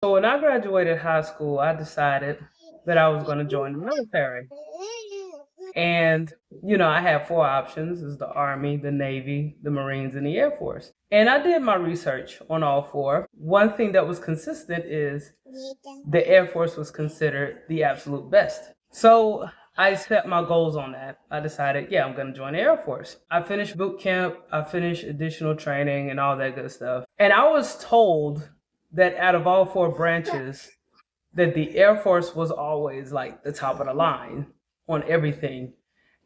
So when I graduated high school, I decided that I was going to join the military. And, I had four options. Is the Army, the Navy, the Marines, and the Air Force. And I did my research on all four. One thing that was consistent is the Air Force was considered the absolute best. So I set my goals on that. I decided, yeah, I'm going to join the Air Force. I finished boot camp, I finished additional training and all that good stuff. And I was told that out of all four branches, that the Air Force was always like the top of the line on everything,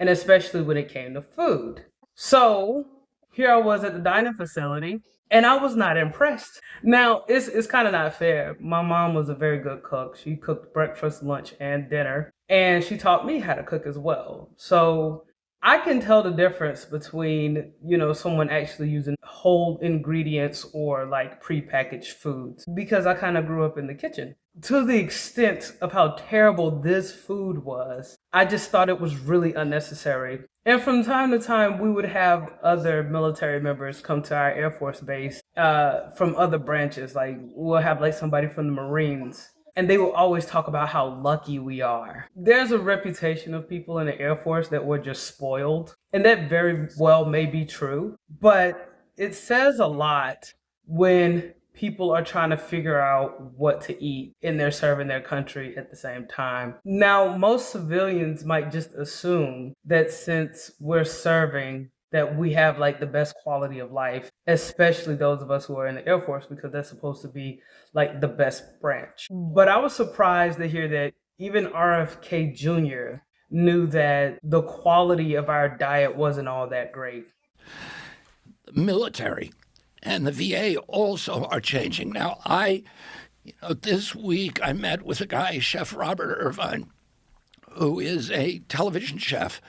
and especially when it came to food. So here I was at the dining facility, and I was not impressed. Now it's kind of not fair. My mom was a very good cook. She cooked breakfast, lunch, and dinner, and she taught me how to cook as well. So I can tell the difference between, someone actually using whole ingredients or like prepackaged foods because I kind of grew up in the kitchen. To the extent of how terrible this food was, I just thought it was really unnecessary. And from time to time, we would have other military members come to our Air Force base from other branches. Like we'll have like somebody from the Marines, and they will always talk about how lucky we are. There's a reputation of people in the Air Force that we're just spoiled, and that very well may be true, but it says a lot when people are trying to figure out what to eat and they're serving their country at the same time. Now, most civilians might just assume that since we're serving, that we have like the best quality of life, especially those of us who are in the Air Force, because that's supposed to be like the best branch. But I was surprised to hear that even RFK Jr. knew that the quality of our diet wasn't all that great. The military and the VA also are changing. Now, this week I met with a guy, Chef Robert Irvine, who is a television chef.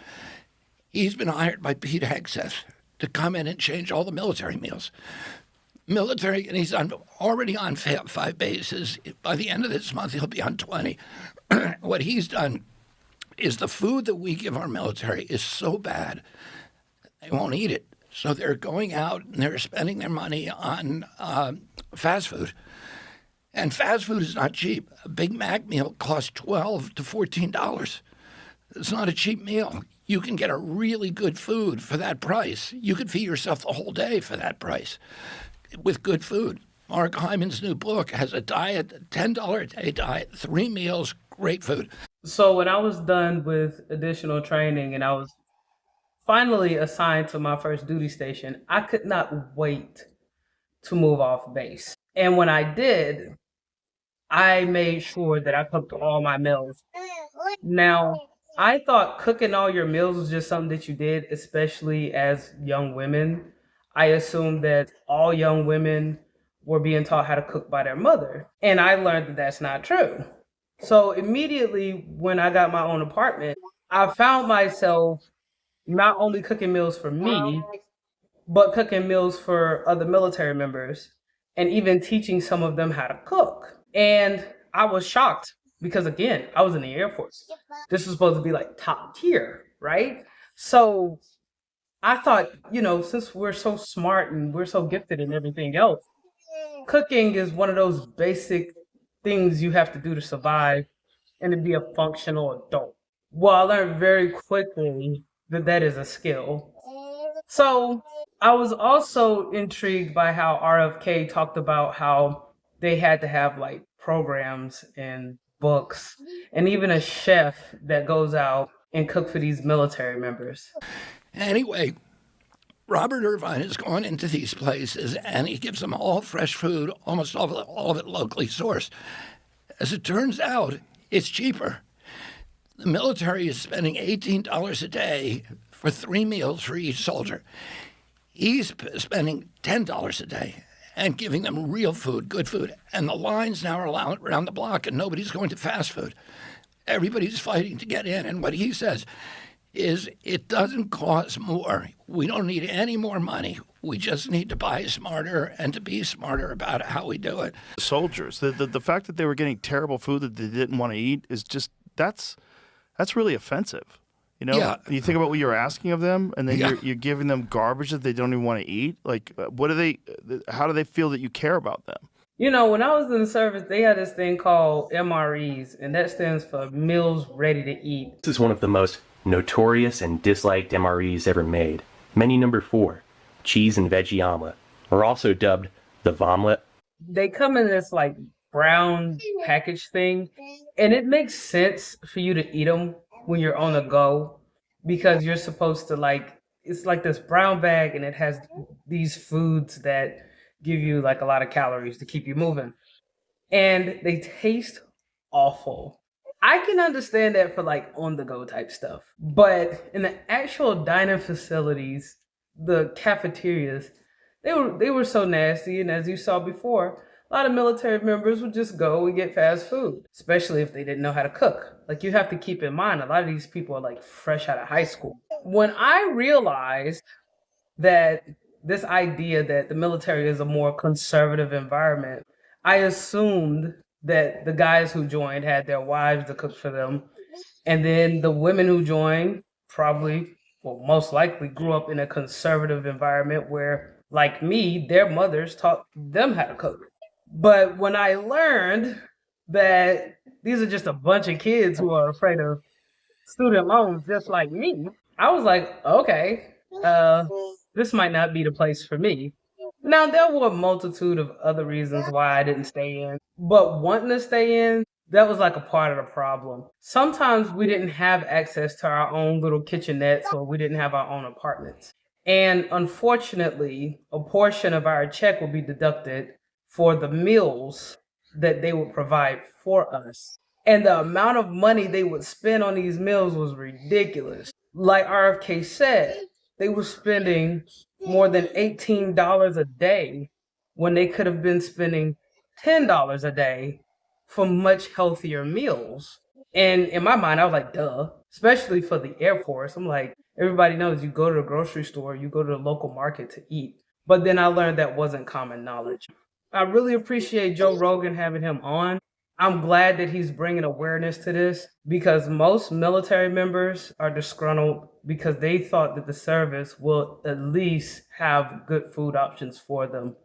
He's been hired by Pete Hegseth to come in and change all the military meals. Military, and he's already on 5 bases. By the end of this month, he'll be on 20. What he's done is the food that we give our military is so bad, they won't eat it. So they're going out and they're spending their money on fast food. And fast food is not cheap. A Big Mac meal costs $12 to $14. It's not a cheap meal. You can get a really good food for that price. You could feed yourself the whole day for that price with good food. Mark Hyman's new book has a diet, $10 a day diet, 3 meals, great food. So when I was done with additional training and I was finally assigned to my first duty station, I could not wait to move off base. And when I did, I made sure that I cooked all my meals. Now, I thought cooking all your meals was just something that you did, especially as young women. I assumed that all young women were being taught how to cook by their mother. And I learned that that's not true. So immediately when I got my own apartment, I found myself not only cooking meals for me, but cooking meals for other military members and even teaching some of them how to cook. And I was shocked because, again, I was in the Air Force. This was supposed to be like top tier, right? So I thought, since we're so smart and we're so gifted in everything else, cooking is one of those basic things you have to do to survive and to be a functional adult. Well, I learned very quickly that that is a skill. So I was also intrigued by how RFK talked about how they had to have like programs and books and even a chef that goes out and cook for these military members. Anyway, Robert Irvine has gone into these places and he gives them all fresh food, almost all of it locally sourced. As it turns out, it's cheaper. The military is spending $18 a day for 3 meals for each soldier. He's spending $10 a day and giving them real food, good food. And the lines now are around the block and nobody's going to fast food. Everybody's fighting to get in. And what he says is it doesn't cost more. We don't need any more money. We just need to buy smarter and to be smarter about how we do it. Soldiers, the fact that they were getting terrible food that they didn't want to eat is just, that's really offensive. Yeah. You think about what you're asking of them, and then Yeah. you're giving them garbage that they don't even want to eat. Like, how do they feel that you care about them? You know, when I was in the service, they had this thing called MREs, and that stands for Meals Ready to Eat. This is one of the most notorious and disliked MREs ever made. Menu number 4, cheese and veggie omelet, or also dubbed the vomlet. They come in this like brown package thing, and it makes sense for you to eat them when you're on the go because you're supposed to like it's like this brown bag and it has these foods that give you like a lot of calories to keep you moving. And they taste awful. I can understand that for like on the go type stuff, but in the actual dining facilities, the cafeterias, they were so nasty. And as you saw before, a lot of military members would just go and get fast food, especially if they didn't know how to cook. Like you have to keep in mind, a lot of these people are like fresh out of high school. When I realized that this idea that the military is a more conservative environment, I assumed that the guys who joined had their wives to cook for them. And then the women who joined probably, well, most likely grew up in a conservative environment where, like me, their mothers taught them how to cook. But when I learned that these are just a bunch of kids who are afraid of student loans just like me, I was like, okay, uh, this might not be the place for me. Now, there were a multitude of other reasons why I didn't stay in, but wanting to stay in, that was like a part of the problem. Sometimes we didn't have access to our own little kitchenettes or we didn't have our own apartments. And unfortunately, a portion of our check will be deducted for the meals that they would provide for us. And the amount of money they would spend on these meals was ridiculous. Like RFK said, they were spending more than $18 a day when they could have been spending $10 a day for much healthier meals. And in my mind, I was like, duh, especially for the Air Force. I'm like, everybody knows you go to the grocery store, you go to the local market to eat. But then I learned that wasn't common knowledge. I really appreciate Joe Rogan having him on. I'm glad that he's bringing awareness to this because most military members are disgruntled because they thought that the service will at least have good food options for them.